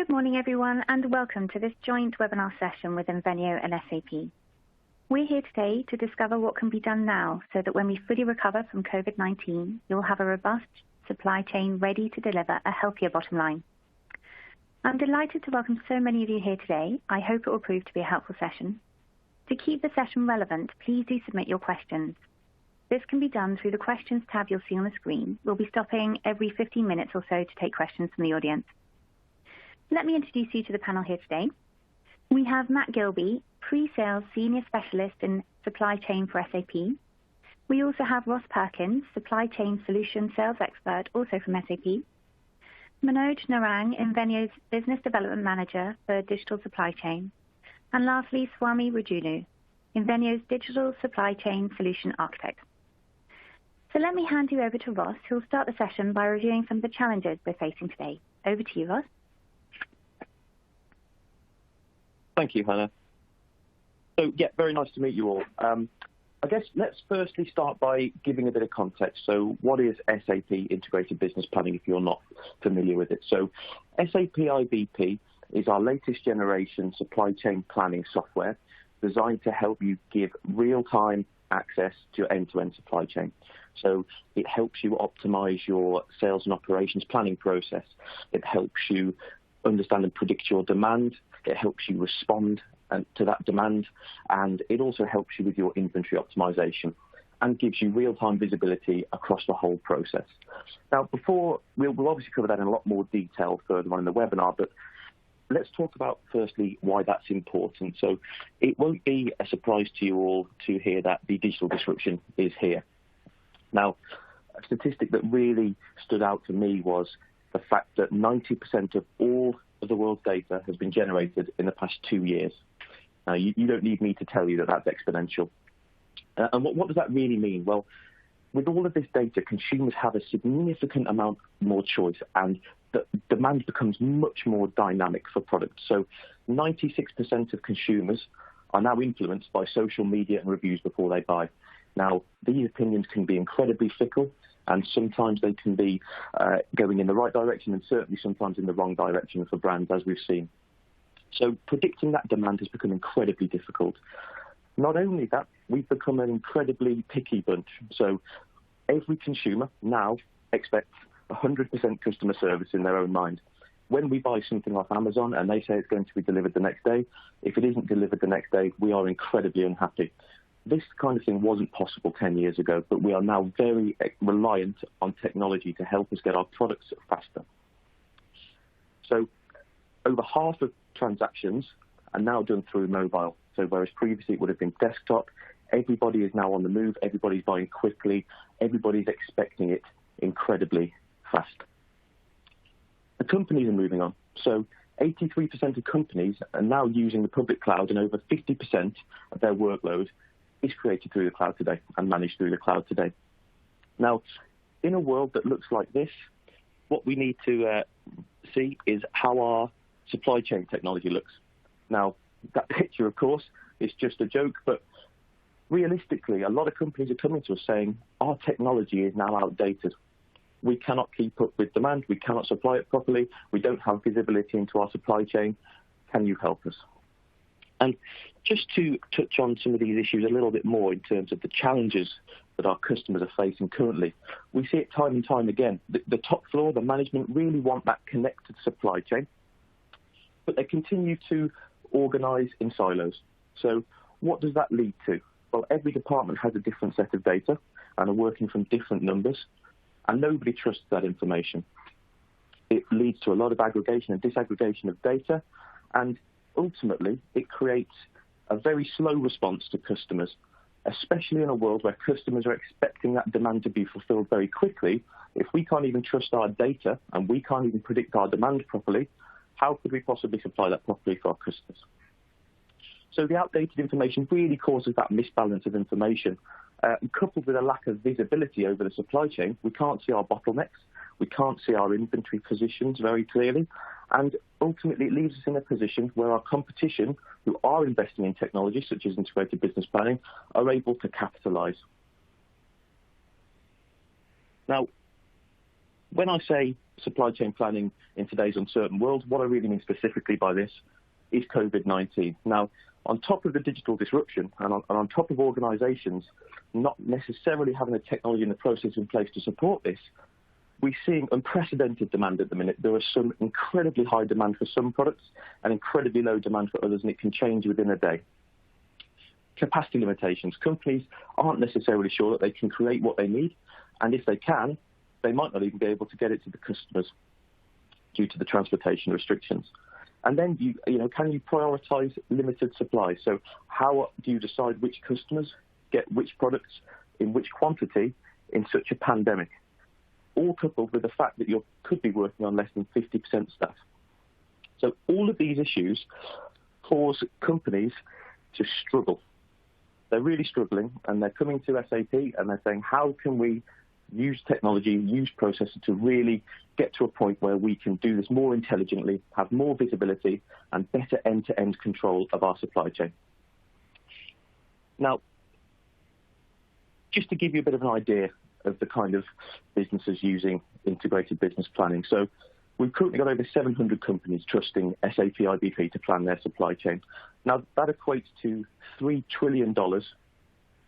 Good morning, everyone, and welcome to this joint webinar session with Invenio and SAP. We're here today to discover what can be done now so that when we fully recover from COVID-19, you'll have a robust supply chain ready to deliver a healthier bottom line. I'm delighted to welcome so many of you here today. I hope it will prove to be a helpful session. To keep the session relevant, please do submit your questions. This can be done through the questions tab you'll see on the screen. We'll be stopping every 15 minutes or so to take questions from the audience. Let me introduce you to the panel here today. We have Matt Gilby, Pre-Sales Senior Specialist in Supply Chain for SAP. We also have Ross Perkins, Supply Chain Solution Sales Expert, also from SAP. Manoj Narang, Invenio's Business Development Manager for Digital Supply Chain. And lastly, Swami Rajulu, Invenio's Digital Supply Chain Solution Architect. So let me hand you over to Ross, who will start the session by reviewing some of the challenges we're facing today. Over to you, Ross. Thank you, Hannah. So, very nice to meet you all. I guess let's firstly start by giving a bit of context. So what is SAP Integrated Business Planning if you're not familiar with it? So SAP IBP is our latest generation supply chain planning software designed to help you give real-time access to your end-to-end supply chain. So it helps you optimize your sales and operations planning process. It helps you understand and predict your demand. It helps you respond to that demand, and it also helps you with your inventory optimization and gives you real-time visibility across the whole process. Now, we'll obviously cover that in a lot more detail further on in the webinar, but let's talk about firstly why that's important. So it won't be a surprise to you all to hear that the digital disruption is here. Now, a statistic that really stood out to me was the fact that 90% of all of the world's data has been generated in the past 2 years. You don't need me to tell you that that's exponential. And what does that really mean? Well, with all of this data, consumers have a significant amount more choice, and the demand becomes much more dynamic for products. So 96% of consumers are now influenced by social media and reviews before they buy. Now, these opinions can be incredibly fickle, and sometimes they can be going in the right direction and certainly sometimes in the wrong direction for brands, as we've seen. So predicting that demand has become incredibly difficult. Not only that, we've become an incredibly picky bunch. So every consumer now expects 100% customer service in their own mind. When we buy something off Amazon and they say it's going to be delivered the next day, if it isn't delivered the next day, we are incredibly unhappy. This kind of thing wasn't possible 10 years ago, but we are now very reliant on technology to help us get our products faster. So over half of transactions are now done through mobile. So whereas previously it would have been desktop, everybody is now on the move, everybody's buying quickly, everybody's expecting it incredibly fast. The companies are moving on. So 83% of companies are now using the public cloud, and over 50% of their workload is created through the cloud today and managed through the cloud today. Now, in a world that looks like this, what we need to see is how our supply chain technology looks. Now, that picture, of course, is just a joke, but realistically, a lot of companies are coming to us saying, our technology is now outdated. We cannot keep up with demand. We cannot supply it properly. We don't have visibility into our supply chain. Can you help us? And just to touch on some of these issues a little bit more in terms of the challenges that our customers are facing currently, we see it time and time again. The top floor, the management, really want that connected supply chain, but they continue to organize in silos. So what does that lead to? Well, every department has a different set of data and are working from different numbers, and nobody trusts that information. It leads to a lot of aggregation and disaggregation of data, and ultimately, it creates a very slow response to customers, especially in a world where customers are expecting that demand to be fulfilled very quickly. If we can't even trust our data and we can't even predict our demand properly, how could we possibly supply that properly for our customers? So the outdated information really causes that misbalance of information. Coupled with a lack of visibility over the supply chain, we can't see our bottlenecks, we can't see our inventory positions very clearly, and ultimately it leaves us in a position where our competition, who are investing in technology such as integrated business planning, are able to capitalize. Now, When I say supply chain planning in today's uncertain world, what I really mean specifically by this is COVID-19. Now, on top of the digital disruption and on top of organizations not necessarily having the technology and the process in place to support this, we're seeing unprecedented demand at the minute. There is some incredibly high demand for some products and incredibly low demand for others, and it can change within a day. Capacity limitations. Companies aren't necessarily sure that they can create what they need, and if they can, they might not even be able to get it to the customers due to the transportation restrictions. And then, can you prioritize limited supply? So how do you decide which customers get which products in which quantity in such a pandemic? All coupled with the fact that you could be working on less than 50% staff. So all of these issues cause companies to struggle. They're really struggling, and they're coming to SAP and they're saying, how can we use technology, use processes to really get to a point where we can do this more intelligently, have more visibility, and better end-to-end control of our supply chain. Now, just to give you a bit of an idea of the kind of businesses using integrated business planning. So we've currently got over 700 companies trusting SAP IBP to plan their supply chain. Now, that equates to $3 trillion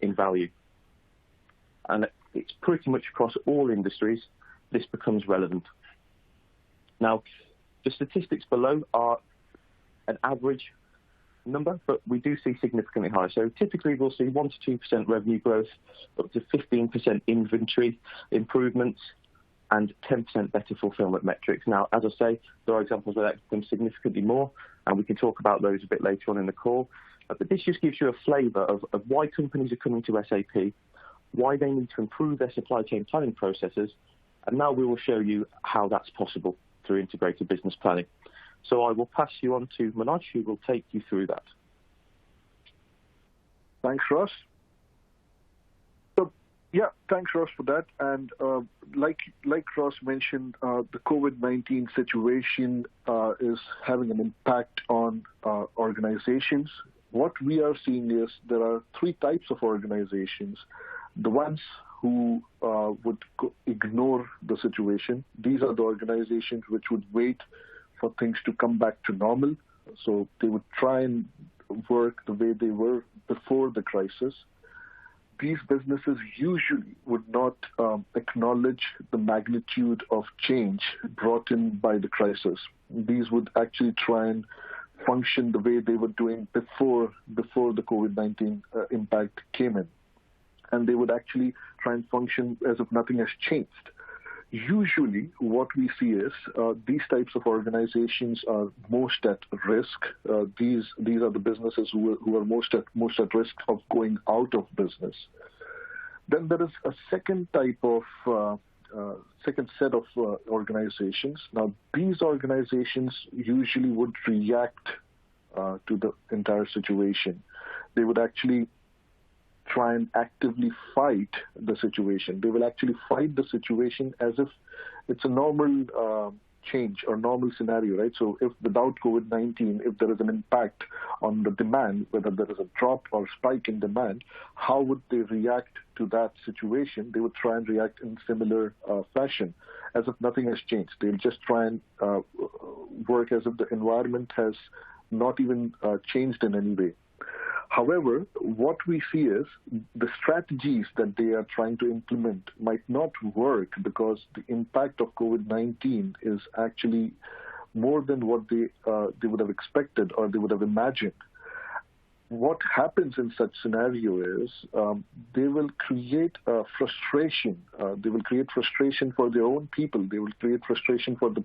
in value. And it's pretty much across all industries this becomes relevant. Now, the statistics below are an average number, but we do see significantly higher. So typically we'll see 1 to 2% revenue growth, up to 15% inventory improvements, and 10% better fulfillment metrics. Now, as I say, there are examples where that becomes significantly more, and we can talk about those a bit later on in the call. But this just gives you a flavour of why companies are coming to SAP, why they need to improve their supply chain planning processes, and now we will show you how that's possible through integrated business planning. So I will pass you on to Manoj, who will take you through that. Thanks, Ross. Thanks, Ross, for that. And like Ross mentioned, the COVID-19 situation is having an impact on organizations. What we are seeing is there are three types of organizations. The ones who would ignore the situation. These are the organizations which would wait for things to come back to normal. So they would try and work the way they were before the crisis. These businesses usually would not acknowledge the magnitude of change brought in by the crisis. These would actually try and function the way they were doing before the COVID-19 impact came in. And they would actually try and function as if nothing has changed. Usually, what we see is these types of organizations are most at risk. These are the businesses who are most at risk of going out of business. Then there is a second type of second set of organizations. Now, these organizations usually would react to the entire situation. They would actually try and actively fight the situation. They will actually fight the situation as if it's a normal change or normal scenario, right? So if without COVID-19, if there is an impact on the demand, whether there is a drop or spike in demand, how would they react to that situation? They would try and react in similar fashion, as if nothing has changed. They'll just try and work as if the environment has not even changed in any way. However, what we see is the strategies that they are trying to implement might not work because the impact of COVID-19 is actually more than what they would have expected or they would have imagined. What happens in such scenario is they will create frustration. They will create frustration for their own people. They will create frustration for the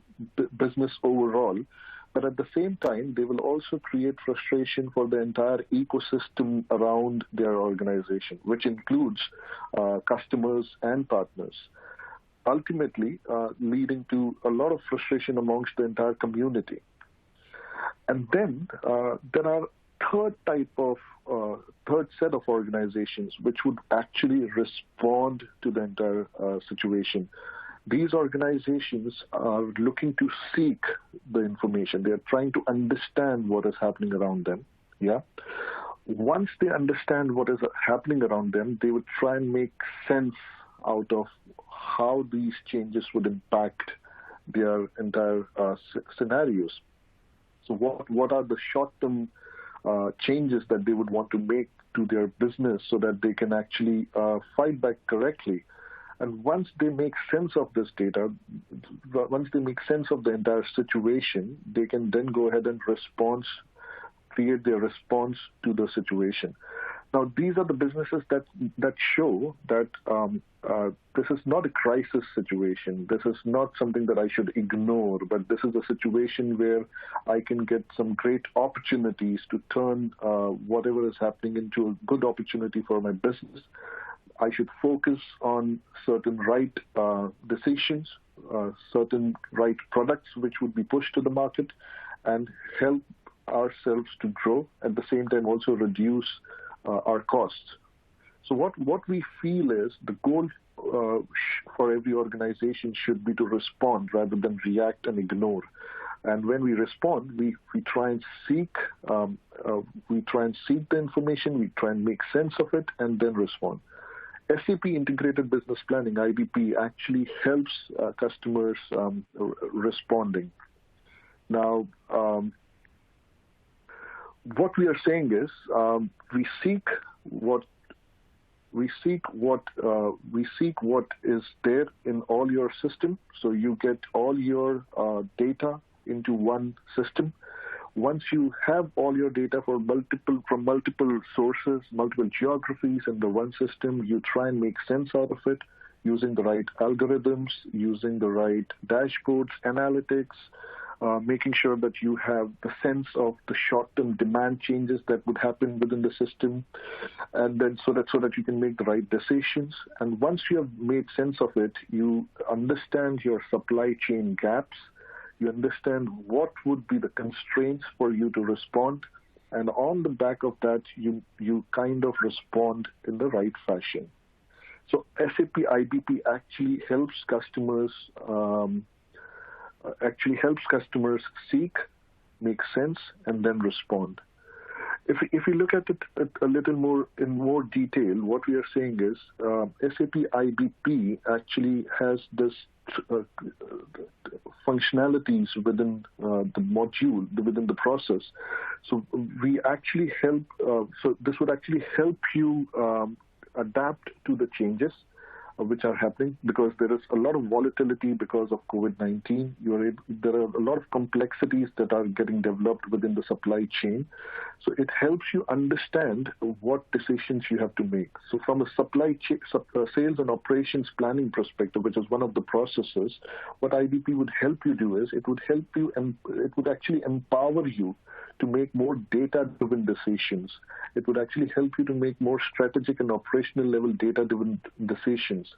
business overall. But at the same time, they will also create frustration for the entire ecosystem around their organization, which includes customers and partners, ultimately leading to a lot of frustration amongst the entire community. And then there are third set of organizations which would actually respond to the entire situation. These organizations are looking to seek the information. They are trying to understand what is happening around them. Yeah. Once they understand what is happening around them, they would try and make sense out of how these changes would impact their entire scenarios. So what are the short-term changes that they would want to make to their business so that they can actually fight back correctly? And once they make sense of this data, once they make sense of the entire situation, they can then go ahead and create their response to the situation. Now, these are the businesses that show that this is not a crisis situation. This is not something that I should ignore, but this is a situation where I can get some great opportunities to turn whatever is happening into a good opportunity for my business. I should focus on certain right decisions, certain right products which would be pushed to the market, and help ourselves to grow, at the same time also reduce our costs. So what we feel is the goal for every organization should be to respond rather than react and ignore. And when we respond, we try and seek the information, we try and make sense of it, and then respond. SAP Integrated Business Planning, IBP, actually helps customers responding. Now, what we are saying is we seek what is there in all your system. So you get all your data into one system. Once you have all your data from multiple sources, multiple geographies in the one system, you try and make sense out of it using the right algorithms, using the right dashboards, analytics, making sure that you have the sense of the short-term demand changes that would happen within the system, and then so that you can make the right decisions. And once you have made sense of it, you understand your supply chain gaps, you understand what would be the constraints for you to respond, and on the back of that, you kind of respond in the right fashion. So SAP IBP actually helps customers customers seek, make sense, and then respond. If we look at it a little more in more detail, what we are saying is SAP IBP actually has this functionalities within the module, within the process. So we actually help. So this would actually help you adapt to the changes which are happening, because there is a lot of volatility because of COVID-19. There are a lot of complexities that are getting developed within the supply chain. So it helps you understand what decisions you have to make. So from a supply chain, sales and operations planning perspective, which is one of the processes, what IBP would help you do is it would actually empower you to make more data-driven decisions. It would actually help you to make more strategic and operational level data-driven decisions.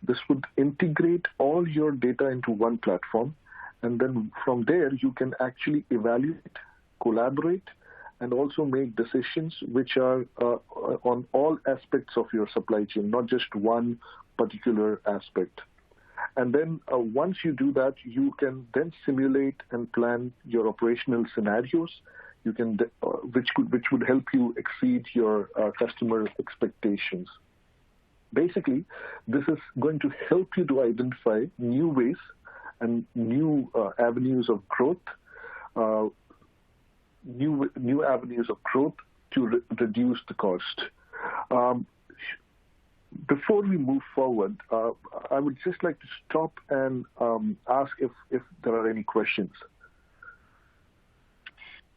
This would integrate all your data into one platform, and then from there you can actually evaluate, collaborate, and also make decisions which are on all aspects of your supply chain, not just one particular aspect. And then once you do that, you can then simulate and plan your operational scenarios. You can, which would help you exceed your customer expectations. Basically, this is going to help you to identify new ways and new avenues of growth, new avenues of growth to reduce the cost. Before we move forward, I would just like to stop and ask if there are any questions.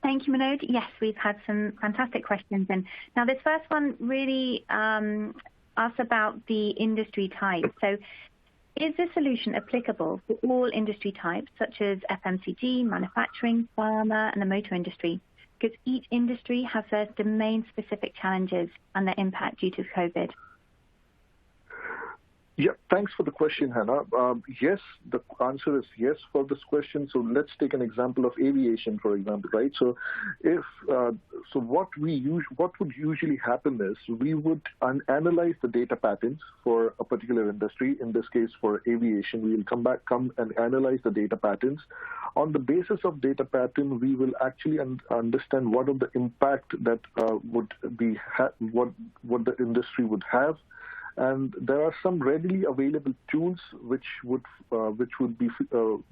Thank you, Manoj. Yes, we've had some fantastic questions. And now this first one really asks about the industry type. So is this solution applicable for all industry types, such as FMCG, manufacturing, pharma, and the motor industry? Because each industry has their domain-specific challenges and their impact due to COVID. Yeah, thanks for the question, Hannah. Yes, the answer is yes for this question. So let's take an example of aviation, for example, right? So what would usually happen is we would analyze the data patterns for a particular industry. In this case, for aviation, we will come and analyze the data patterns. On the basis of data pattern, we will actually understand what are the impact that would be what the industry would have. And there are some readily available tools which would be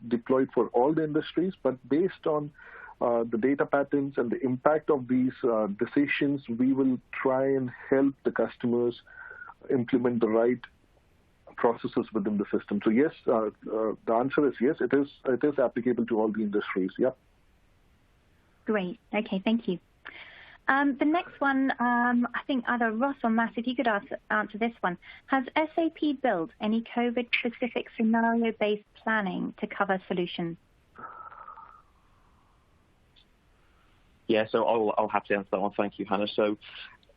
deployed for all the industries, but based on the data patterns and the impact of these decisions, we will try and help the customers implement the right processes within the system. So yes, the answer is yes, it is applicable to all the industries. Yeah. Great. Okay, thank you. The next one, I think either Ross or Matt, if you could answer this one. Has SAP built any COVID-specific scenario-based planning to cover solutions? Yeah, so I'll have to answer that one. Thank you, Hannah. So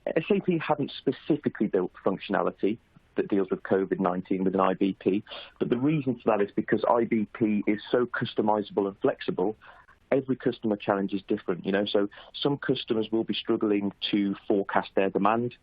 SAP hadn't specifically built functionality that deals with COVID-19 with an IBP, but the reason for that is because IBP is so customizable and flexible. Every customer challenge is different, so some customers will be struggling to forecast their demand.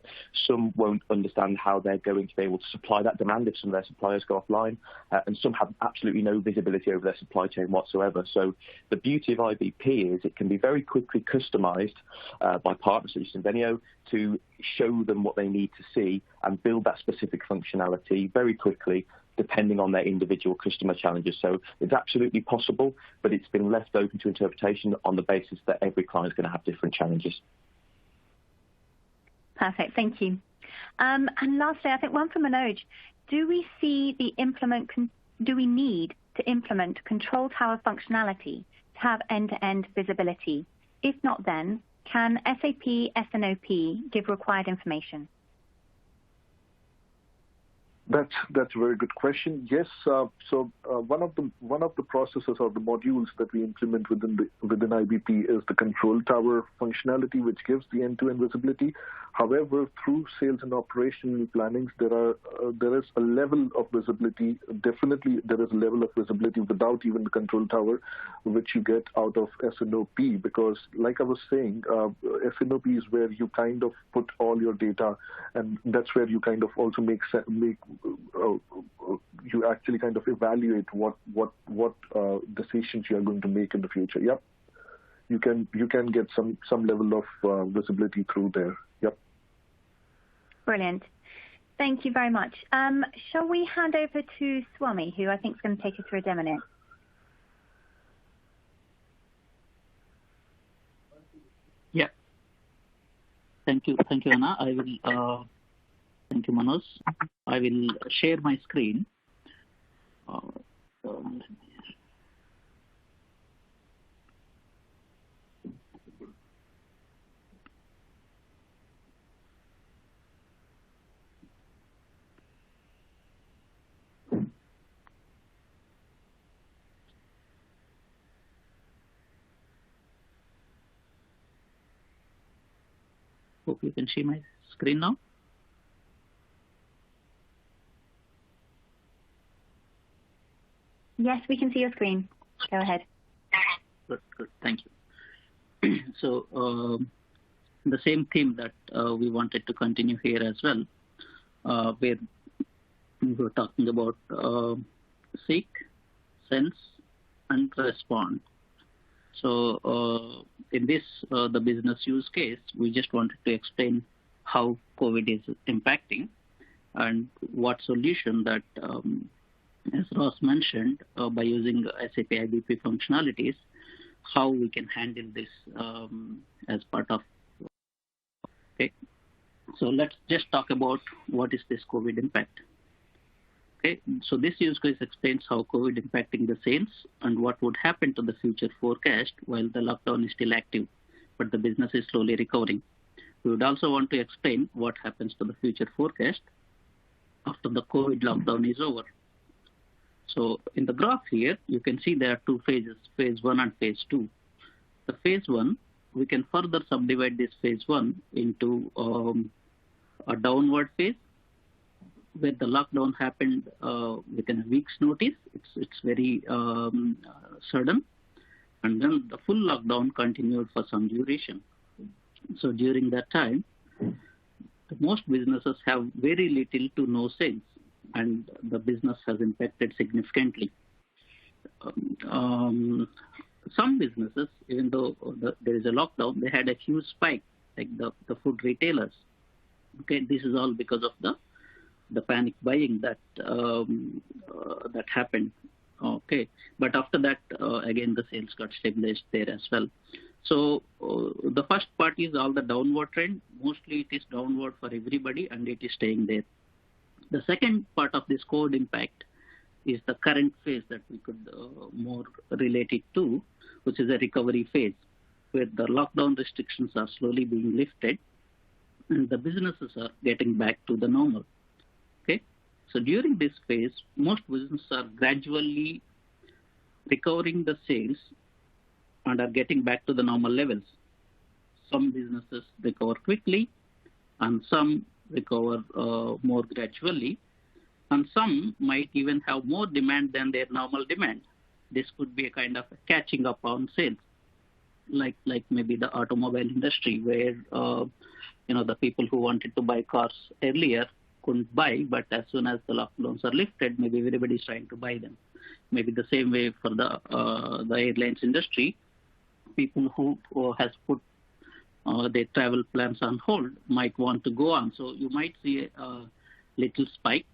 Some won't understand how they're going to be able to supply that demand if some of their suppliers go offline, and some have absolutely no visibility over their supply chain whatsoever. So the beauty of IBP is it can be very quickly customized by partners such as Invenio to show them what they need to see and build that specific functionality very quickly, depending on their individual customer challenges. So it's absolutely possible, but it's been left open to interpretation on the basis that every client is going to have different challenges. Perfect, thank you. And lastly, I think one from Manoj. Do we need to implement control tower functionality to have end-to-end visibility? If not, then can SAP SNOP give required information? That's a very good question. Yes, so one of the processes or the modules that we implement within IBP is the control tower functionality, which gives the end-to-end visibility. However, through sales and operational plannings, there is a level of visibility. Definitely, there is a level of visibility without even the control tower, which you get out of SNOP. Because, like I was saying, SNOP is where you kind of put all your data, and that's where you kind of also you actually kind of evaluate what decisions you are going to make in the future. Yep, you can get some level of visibility through there. Yep. Brilliant. Thank you very much. Shall we hand over to Swami, who I think is going to take us through a demo now? Yeah. Thank you, Anna. I will. Thank you, Manoj. I will share my screen. Hope you can see my screen now. Yes, we can see your screen. Go ahead. Good. Thank you. So the same theme that we wanted to continue here as well, where we were talking about seek, sense, and respond. So in this, the business use case, we just wanted to explain how COVID is impacting and what solution that as Ross mentioned, by using SAP IBP functionalities, how we can handle this as part of. Okay, so let's just talk about what is this COVID impact. Okay, so this use case explains how COVID impacting the sales and what would happen to the future forecast while the lockdown is still active, but the business is slowly recovering. We would also want to explain what happens to the future forecast after the COVID lockdown is over. So in the graph here, you can see there are two phases, phase 1 and phase 2. The phase 1, we can further subdivide this phase 1 into a downward phase, where the lockdown happened within a week's notice. It's very sudden. And then the full lockdown continued for some duration. So during that time, most businesses have very little to no sales, and the business has impacted significantly. Some businesses, even though there is a lockdown, they had a huge spike, like the food retailers. Okay, this is all because of the the panic buying that that happened. Okay, but after that, again, the sales got stabilized there as well. So the first part is all the downward trend. Mostly it is downward for everybody, and it is staying there. The second part of this COVID impact is the current phase that we could more relate it to, which is a recovery phase, where the lockdown restrictions are slowly being lifted and the businesses are getting back to the normal. Okay, so during this phase, most businesses are gradually recovering the sales and are getting back to the normal levels. Some businesses recover quickly, and some recover more gradually, and some might even have more demand than their normal demand. This could be a kind of catching up on sales, like maybe the automobile industry, where the people who wanted to buy cars earlier couldn't buy, but as soon as the lockdowns are lifted, maybe everybody's trying to buy them. Maybe the same way for the airlines industry, people who has put their travel plans on hold might want to go on. So you might see a little spike,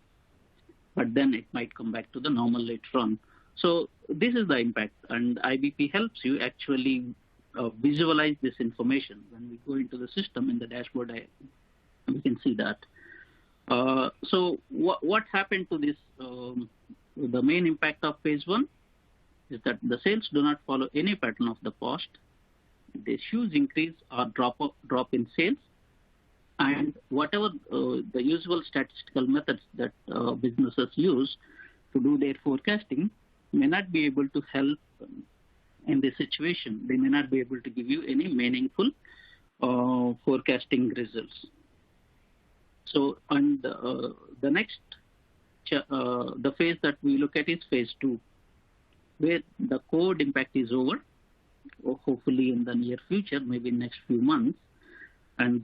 but then it might come back to the normal later on. So this is the impact, and IBP helps you actually visualize this information. When we go into the system in the dashboard, we can see that. So what happened to this? The main impact of phase one is that the sales do not follow any pattern of the past. There's huge increase or drop in sales, and whatever the usual statistical methods that businesses use to do their forecasting may not be able to help in this situation. They may not be able to give you any meaningful forecasting results. So, and the next the phase that we look at is phase two, where the COVID impact is over, or hopefully in the near future, maybe in next few months, and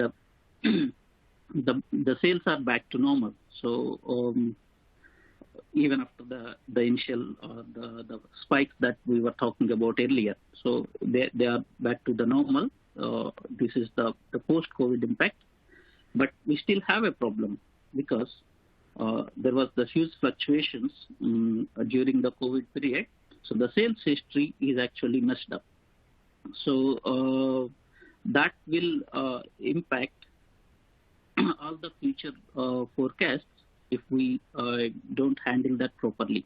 the sales are back to normal. So even after the initial the spikes that we were talking about earlier, so they are back to the normal. This is the post-COVID impact, but we still have a problem because there was the huge fluctuations during the COVID period. So the sales history is actually messed up. So that will impact all the future forecasts if we don't handle that properly.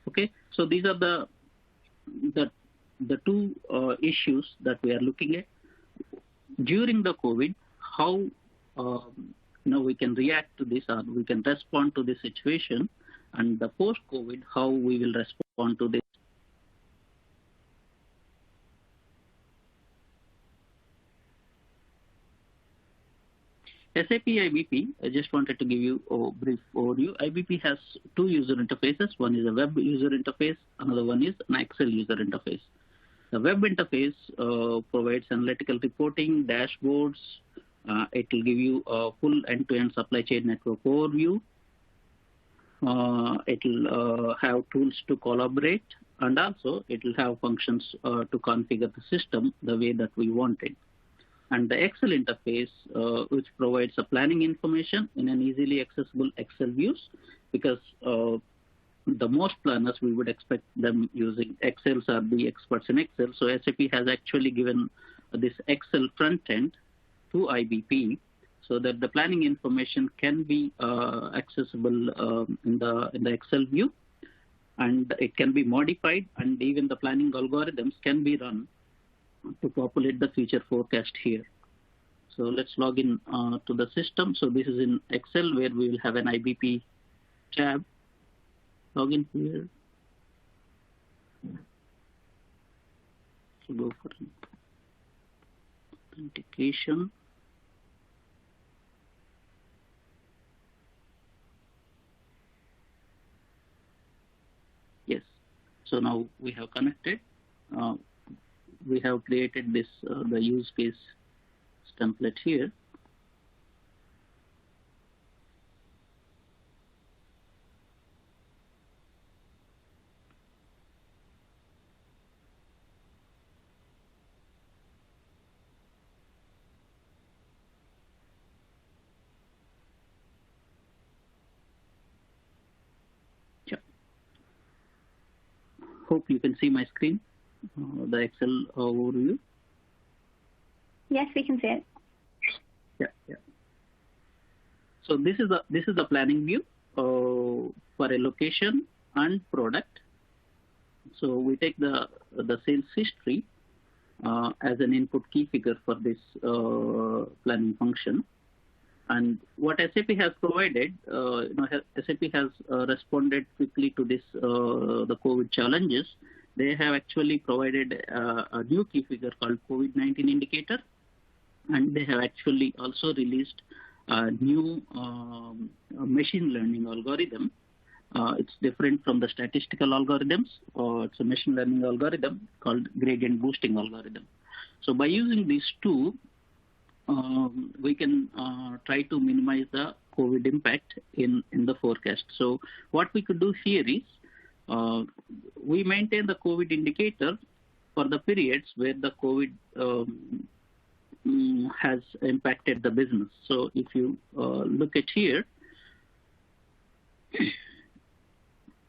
Okay, so these are the two issues that we are looking at during the COVID. How we can react to this, or we can respond to this situation, and the post-COVID, how we will respond to this. SAP IBP, I just wanted to give you a brief overview. IBP has two user interfaces. One is a web user interface, another one is an Excel user interface. The web interface provides analytical reporting, dashboards. It will give you a full end-to-end supply chain network overview. It will have tools to collaborate, and also it will have functions to configure the system the way that we want it. And the Excel interface, which provides a planning information in an easily accessible Excel views, because the most planners, we would expect them using Excel, are the experts in Excel. So SAP has actually given this Excel front end to IBP so that the planning information can be accessible in the Excel view, and it can be modified, and even the planning algorithms can be run to populate the future forecast here. So let's log in to the system. So this is in Excel, where we will have an IBP tab. Log in here. So go for authentication. Yes. So now we have connected. We have created this the use case template here. hope you can see my screen, the Excel overview. Yes, we can see it. Yeah. So this is the planning view for a location and product. So we take the sales history as an input key figure for this planning function. And what SAP has provided, SAP has responded quickly to this the COVID challenges. They have actually provided a new key figure called COVID-19 indicator, and they have actually also released a new machine learning algorithm. It's different from the statistical algorithms. It's a machine learning algorithm called gradient boosting algorithm. So by using these two, we can try to minimize the COVID impact in the forecast. So what we could do here is we maintain the COVID indicator for the periods where the COVID has impacted the business. So if you look at here,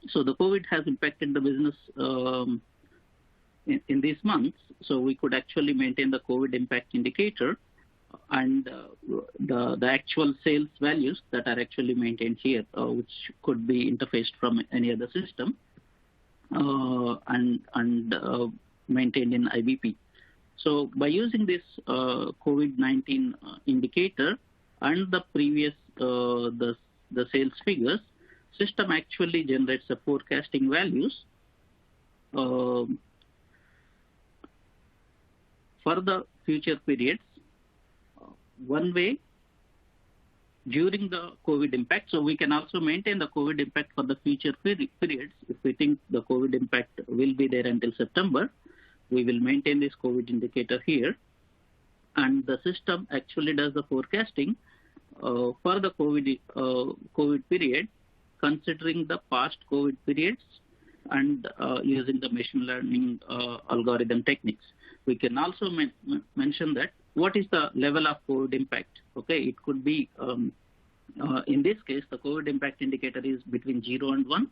so the COVID has impacted the business in these months. So we could actually maintain the COVID impact indicator and the actual sales values that are actually maintained here, which could be interfaced from any other system and maintained in IBP. So by using this COVID-19 indicator and the previous the sales figures, system actually generates the forecasting values for the future periods. One way during the COVID impact, so we can also maintain the COVID impact for the future periods. If we think the COVID impact will be there until September, we will maintain this COVID indicator here, and the system actually does the forecasting for the COVID period, considering the past COVID periods and using the machine learning algorithm techniques. We can also mention that what is the level of COVID impact. Okay, it could be, in this case, the COVID impact indicator is between 0 and 1.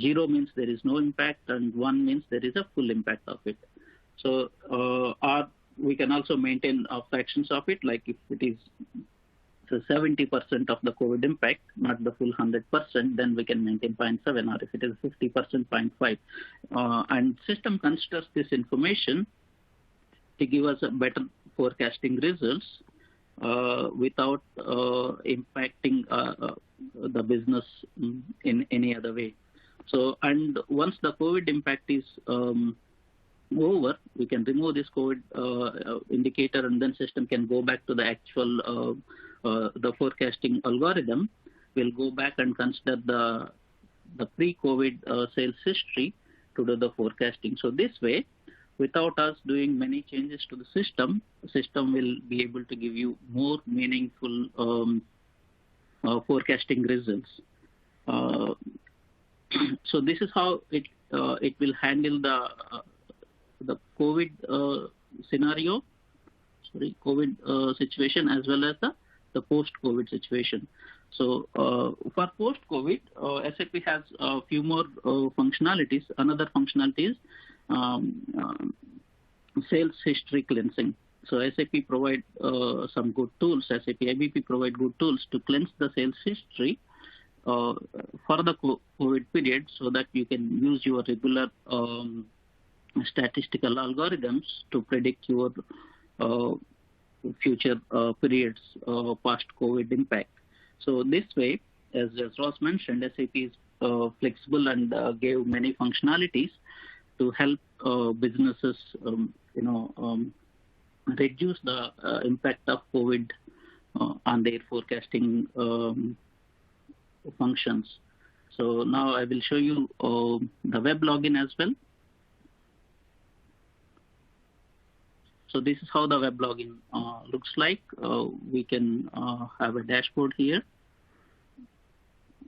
0 means there is no impact, and 1 means there is a full impact of it. So we can also maintain fractions of it, like if it is 70% of the COVID impact, not the full 100%, then we can maintain 0.7, or if it is 50%, 0.5. And system considers this information to give us a better forecasting results without impacting the business in any other way. So, and once the COVID impact is over, we can remove this COVID indicator, and then system can go back to the actual the forecasting algorithm. We'll go back and consider the pre-COVID sales history to do the forecasting. So this way, without us doing many changes to the system will be able to give you more meaningful forecasting results. So this is how it will handle the COVID COVID situation, as well as the post-COVID situation. So for post-COVID, SAP has a few more functionalities. Another functionality is sales history cleansing. So SAP provide some good tools. SAP IBP provide good tools to cleanse the sales history for the COVID period, so that you can use your regular statistical algorithms to predict your future periods past COVID impact. So this way, as Ross mentioned, SAP is flexible and gave many functionalities to help businesses, reduce the impact of COVID on their forecasting functions. So now I will show you the web login as well. So this is how the web login looks like. We can have a dashboard here.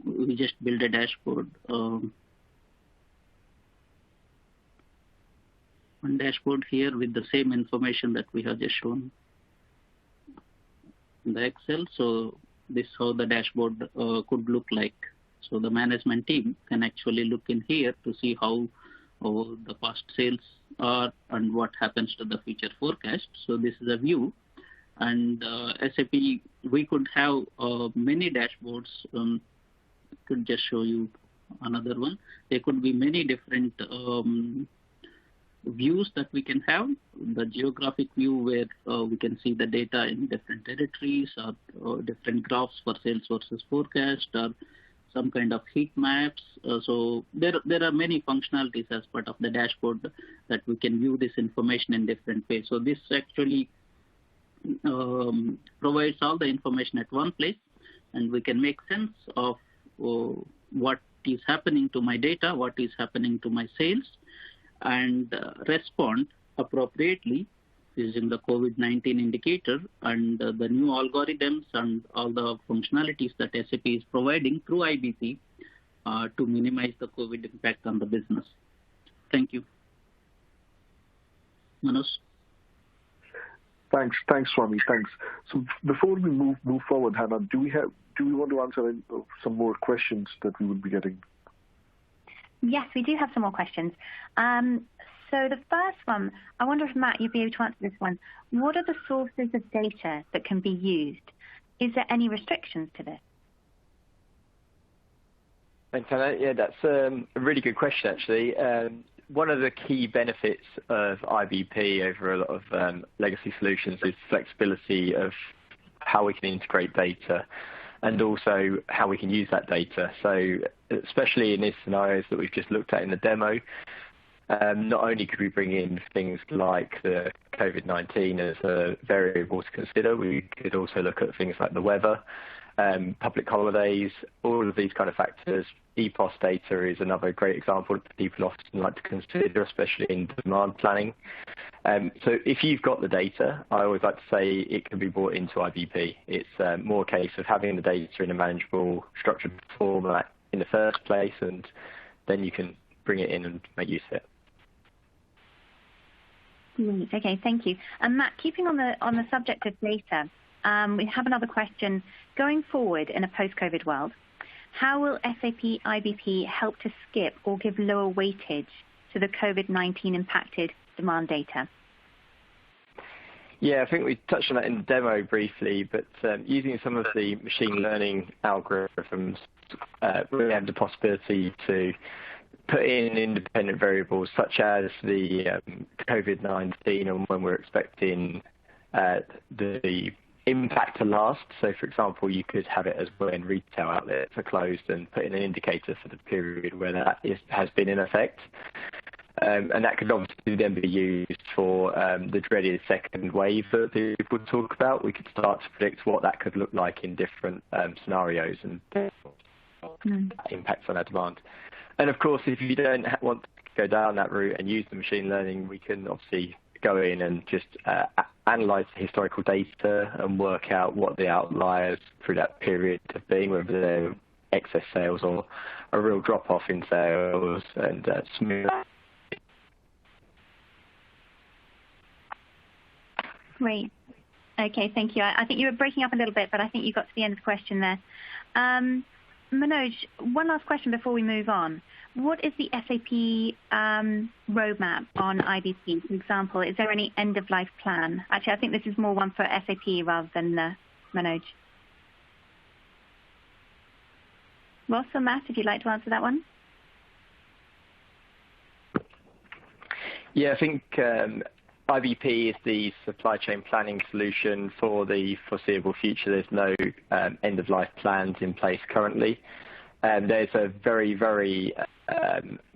We just build a dashboard. One dashboard here with the same information that we have just shown in the Excel. So this is how the dashboard could look like. So the management team can actually look in here to see how or the past sales are and what happens to the future forecast. So this is a view. And SAP, we could have many dashboards. Could just show you another one. There could be many different views that we can have. The geographic view where we can see the data in different territories, or different graphs for sales versus forecast, or some kind of heat maps. So there are many functionalities as part of the dashboard that we can view this information in different ways. So this actually provides all the information at one place, and we can make sense of what is happening to my data, what is happening to my sales, and respond appropriately using the COVID-19 indicator and the new algorithms and all the functionalities that SAP is providing through IBP to minimize the COVID impact on the business. Thank you. Manoj? Thanks, Swami. Thanks. So before we move forward, Hannah, do we want to answer some more questions that we would be getting? Yes, we do have some more questions. So the first one, I wonder if, Matt, you'd be able to answer this one. What are the sources of data that can be used? Is there any restrictions to this? Thanks, Hannah. Yeah, that's a really good question, actually. One of the key benefits of IBP over a lot of legacy solutions is flexibility of how we can integrate data and also how we can use that data. So especially in these scenarios that we've just looked at in the demo, not only could we bring in things like the COVID-19 as a variable to consider, we could also look at things like the weather, public holidays, all of these kind of factors. EPOS data is another great example that people often like to consider, especially in demand planning. So if you've got the data, I always like to say it can be brought into IBP. It's more a case of having the data in a manageable, structured format in the first place, and then you can bring it in and make use of it. Okay, thank you. And Matt, keeping on the subject of data, we have another question. Going forward in a post-COVID world, how will SAP IBP help to skip or give lower weightage to the COVID-19 impacted demand data? Yeah, I think we touched on that in the demo briefly, but using some of the machine learning algorithms, we have the possibility to put in independent variables such as the COVID-19 and when we're expecting the impact to last. So, for example, you could have it as when retail outlets are closed and put in an indicator for the period where that has been in effect. And that could obviously then be used for the dreaded second wave that people talk about. We could start to predict what that could look like in different scenarios and impacts on our demand. And of course, if you don't want to go down that route and use the machine learning, we can obviously go in and just analyze the historical data and work out what the outliers through that period have been, whether they're excess sales or a real drop-off in sales, and smooth. Great. Okay, thank you. I think you were breaking up a little bit, but I think you got to the end of the question there. Manoj, one last question before we move on. What is the SAP roadmap on IBP? For example, is there any end-of-life plan? Actually, I think this is more one for SAP rather than Manoj. Ross or Matt, if you'd like to answer that one. Yeah, I think IBP is the supply chain planning solution for the foreseeable future. There's no end-of-life plans in place currently. There's a very, very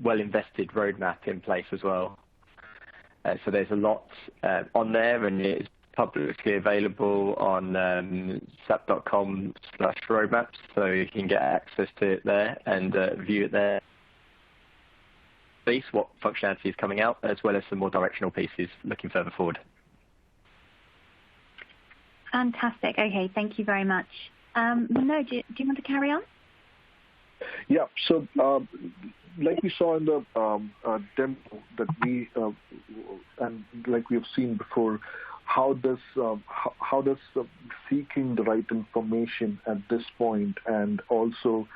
well-invested roadmap in place as well. So there's a lot on there, and it's publicly available on sap.com/roadmaps, so you can get access to it there and view it there. What functionality is coming out, as well as some more directional pieces looking further forward. Fantastic. Okay, thank you very much. Manoj, do you want to carry on? Yeah, so like we saw in the demo that we, and like we have seen before, how does seeking the right information at this point and also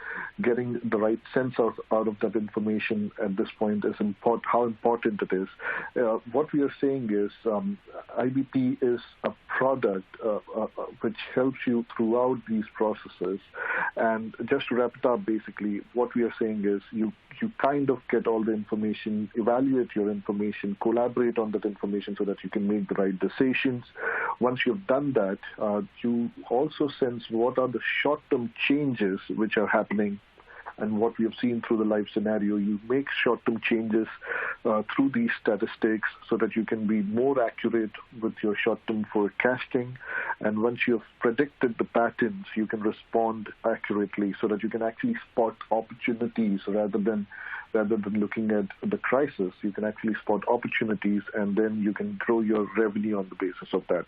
getting the right sense out of that information at this point is how important it is. What we are saying is IBP is a product which helps you throughout these processes. And just to wrap it up, basically, what we are saying is you kind of get all the information, evaluate your information, collaborate on that information so that you can make the right decisions. Once you've done that, you also sense what are the short-term changes which are happening. And what we have seen through the live scenario, you make short-term changes through these statistics so that you can be more accurate with your short-term forecasting. And once you have predicted the patterns, you can respond accurately so that you can actually spot opportunities rather than looking at the crisis. You can actually spot opportunities, and then you can grow your revenue on the basis of that.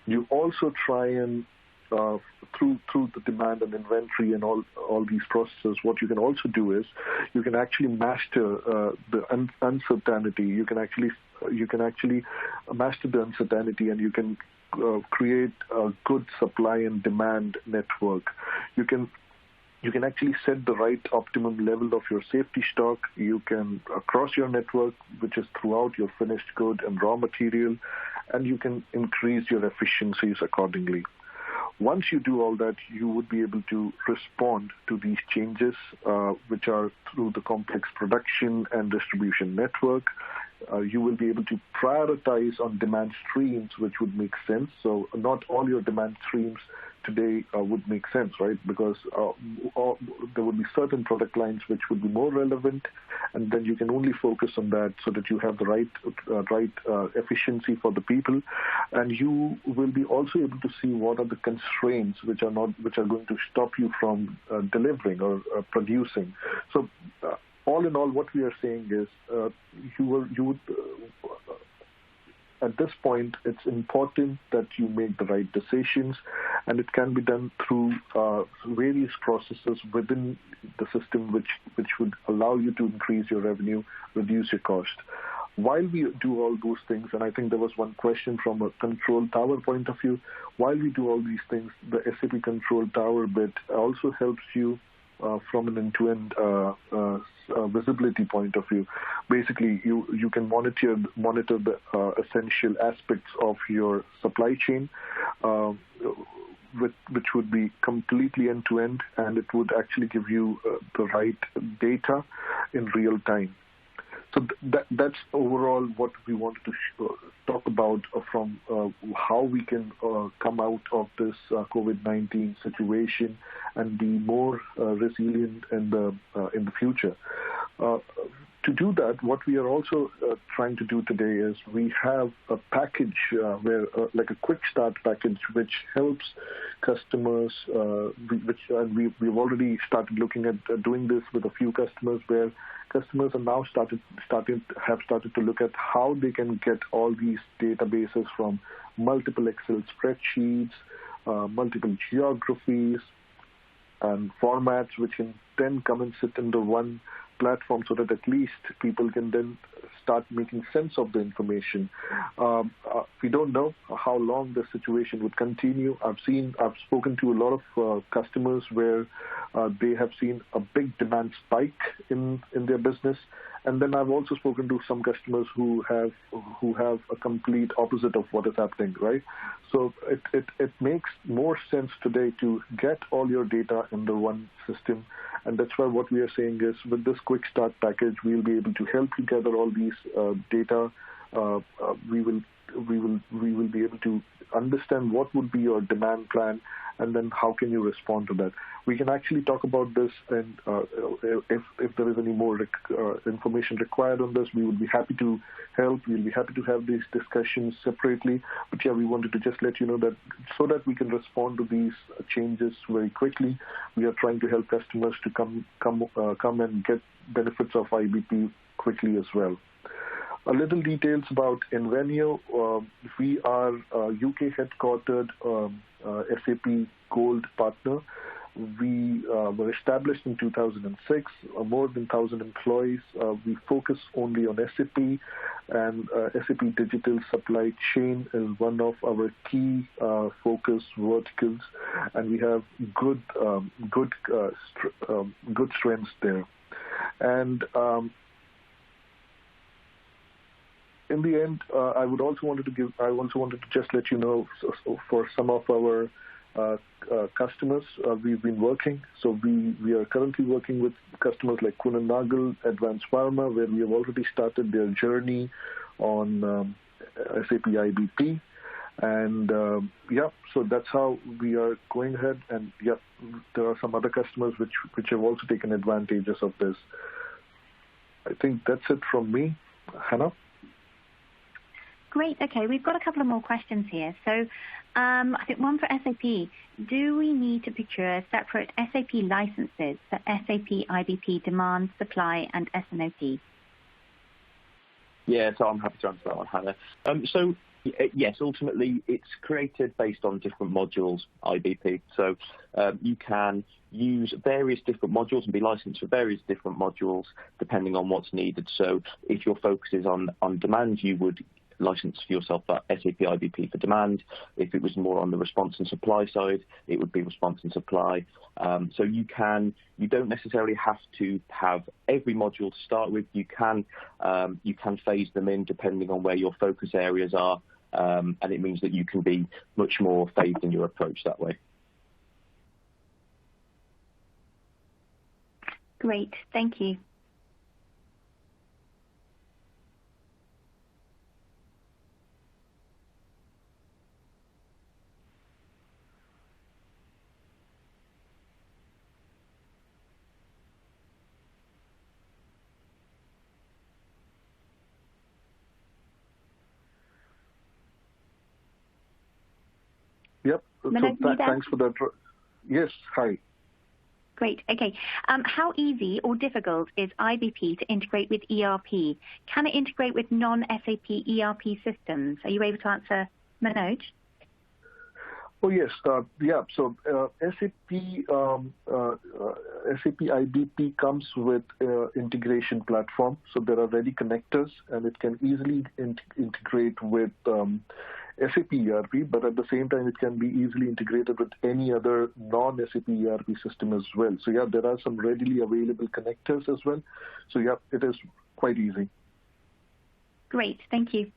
You also try and through the demand and inventory and all these processes, what you can also do is you can actually master the uncertainty. You can actually master the uncertainty, and you can create a good supply and demand network. You can actually set the right optimum level of your safety stock. You can across your network, which is throughout your finished good and raw material, and you can increase your efficiencies accordingly. Once you do all that, you would be able to respond to these changes, which are through the complex production and distribution network. You will be able to prioritize on demand streams, which would make sense. So not all your demand streams today would make sense, right? Because there would be certain product lines which would be more relevant, and then you can only focus on that so that you have the right efficiency for the people, and you will be also able to see what are the constraints which are going to stop you from delivering or producing. So all in all, what we are saying is you would. At this point, it's important that you make the right decisions, and it can be done through various processes within the system which would allow you to increase your revenue, reduce your cost. While we do all those things, and I think there was one question from a control tower point of view, while we do all these things, the SAP control tower bit also helps you from an end-to-end visibility point of view. Basically, you can monitor the essential aspects of your supply chain, which would be completely end-to-end, and it would actually give you the right data in real time. So that's overall what we wanted to talk about from how we can come out of this COVID-19 situation and be more resilient in the future. To do that, what we are also trying to do today is we have a package where, like a quick start package, which helps customers. We've already started looking at doing this with a few customers, where customers are now started to look at how they can get all these databases from multiple Excel spreadsheets, multiple geographies, and formats, which can then come and sit under one platform so that at least people can then start making sense of the information. We don't know how long the situation would continue. I've spoken to a lot of customers where they have seen a big demand spike in their business. And then I've also spoken to some customers who have a complete opposite of what is happening, right? So it makes more sense today to get all your data under one system, and that's why what we are saying is with this quick start package, we'll be able to help you gather all these data. We will be able to understand what would be your demand plan, and then how can you respond to that. We can actually talk about this, and if there is any more information required on this, we would be happy to help. We'll be happy to have these discussions separately. But yeah, we wanted to just let you know that so that we can respond to these changes very quickly. We are trying to help customers to come and get benefits of IBP quickly as well. A little details about Invenio. We are a UK headquartered SAP Gold partner, We were established in 2006, more than 1,000 employees. We focus only on SAP, and SAP Digital Supply Chain is one of our key focus verticals, and we have good strengths there. And in the end, I also wanted to just let you know, for some of our customers we've been working. So we are currently working with customers like Kuehne Nagel, Advanced Pharma, where we have already started their journey on SAP IBP. And so that's how we are going ahead. And there are some other customers which have also taken advantages of this. I think that's it from me. Hannah? Great. Okay, we've got a couple of more questions here. So I think one for SAP. Do we need to procure separate SAP licenses for SAP IBP demand, supply, and S&OP? Yeah, so I'm happy to answer that one, Hannah. So yes, ultimately it's created based on different modules, IBP. So you can use various different modules and be licensed for various different modules depending on what's needed. So if your focus is on demand, you would license for yourself that SAP IBP for demand. If it was more on the response and supply side, it would be response and supply. So you don't necessarily have to have every module to start with. You can phase them in depending on where your focus areas are, and it means that you can be much more phased in your approach that way. Great, thank you. Yep. So thanks for that. Yes. Hi. Great. Okay. How easy or difficult is IBP to integrate with ERP? Can it integrate with non-SAP ERP systems? Are you able to answer, Manoj? Oh yes. So SAP IBP comes with integration platform. So there are ready connectors, and it can easily integrate with SAP ERP, but at the same time, it can be easily integrated with any other non-SAP ERP system as well. So there are some readily available connectors as well. So it is quite easy. Great, thank you.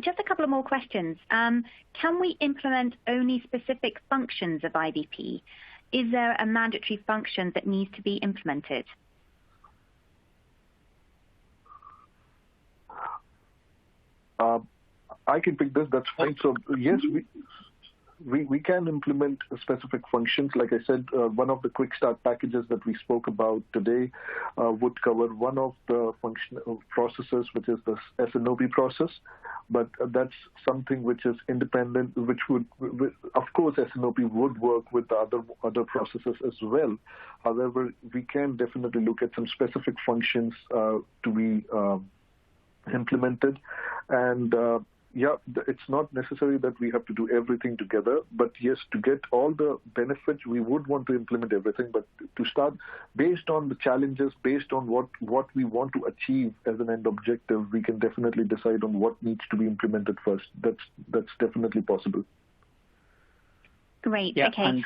Just a couple of more questions. Can we implement only specific functions of IBP? Is there a mandatory function that needs to be implemented? I can pick this. That's fine. So yes, we can implement specific functions. Like I said, one of the quick start packages that we spoke about today would cover one of the functional processes, which is the S&OP process. But that's something which is independent, which would, of course, S&OP would work with the other processes as well. However, we can definitely look at some specific functions to be implemented, and it's not necessary that we have to do everything together, but yes, to get all the benefits, we would want to implement everything. But to start, based on the challenges, based on what we want to achieve as an end objective, we can definitely decide on what needs to be implemented first. That's definitely possible. Great. Yeah, okay. And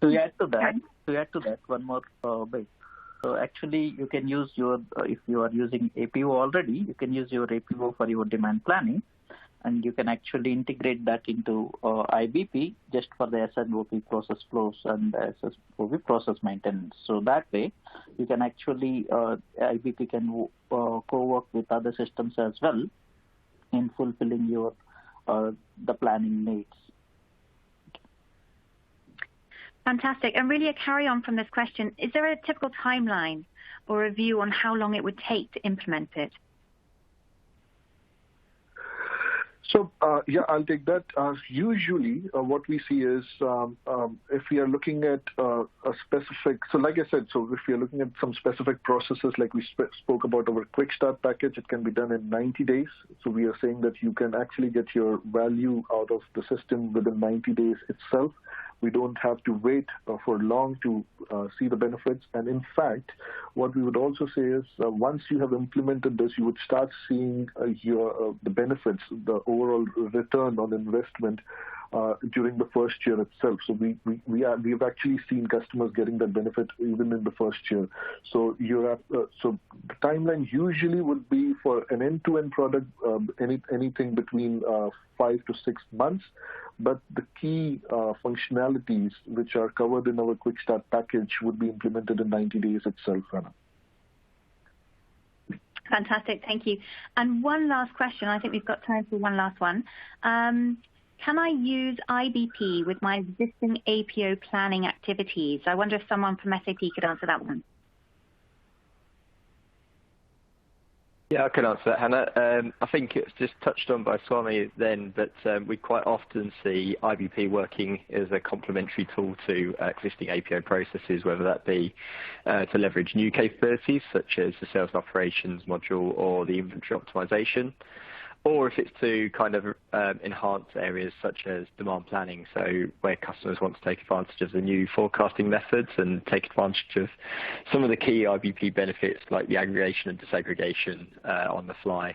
to add to that, one more bit. So actually, you can use your, if you are using APO already, you can use your APO for your demand planning, and you can actually integrate that into IBP just for the S&OP process flows and SSOP process maintenance. So that way, you can actually, IBP can co-work with other systems as well in fulfilling your the planning needs. Fantastic. And really a carry on from this question, is there a typical timeline or a view on how long it would take to implement it? So, I'll take that. Usually, what we see is if we are looking at a specific, so like I said, so if we are looking at some specific processes, like we spoke about our quick start package, it can be done in 90 days. So we are saying that you can actually get your value out of the system within 90 days itself. We don't have to wait for long to see the benefits. And in fact, what we would also say is once you have implemented this, you would start seeing the benefits, the overall return on investment during the first year itself. So we've actually seen customers getting that benefit even in the first year. So so the timeline usually would be for an end-to-end product, anything between 5 to 6 months. But the key functionalities which are covered in our Quick Start package would be implemented in 90 days itself, Hannah. Fantastic, thank you. And one last question. I think we've got time for one last one. Can I use IBP with my existing APO planning activities? I wonder if someone from SAP could answer that one. Yeah, I can answer that, Hannah. I think it's just touched on by Swami then, but we quite often see IBP working as a complementary tool to existing APO processes, whether that be to leverage new capabilities such as the sales and operations module or the inventory optimization, or if it's to kind of enhance areas such as demand planning, so where customers want to take advantage of the new forecasting methods and take advantage of some of the key IBP benefits like the aggregation and disaggregation on the fly.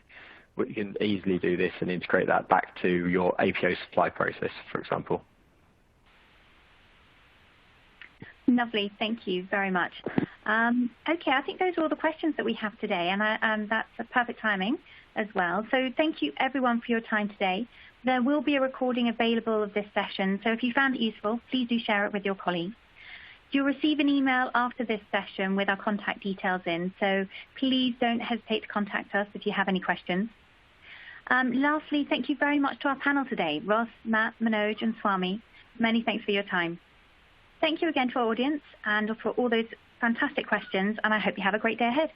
You can easily do this and integrate that back to your APO supply process, for example. Lovely, thank you very much. Okay, I think those are all the questions that we have today, and that's a perfect timing as well. So thank you everyone for your time today. There will be a recording available of this session, so if you found it useful, please do share it with your colleagues. You'll receive an email after this session with our contact details in, so please don't hesitate to contact us if you have any questions. Lastly, thank you very much to our panel today, Ross, Matt, Manoj and Swami. Many thanks for your time. Thank you again to our audience and for all those fantastic questions, and I hope you have a great day ahead.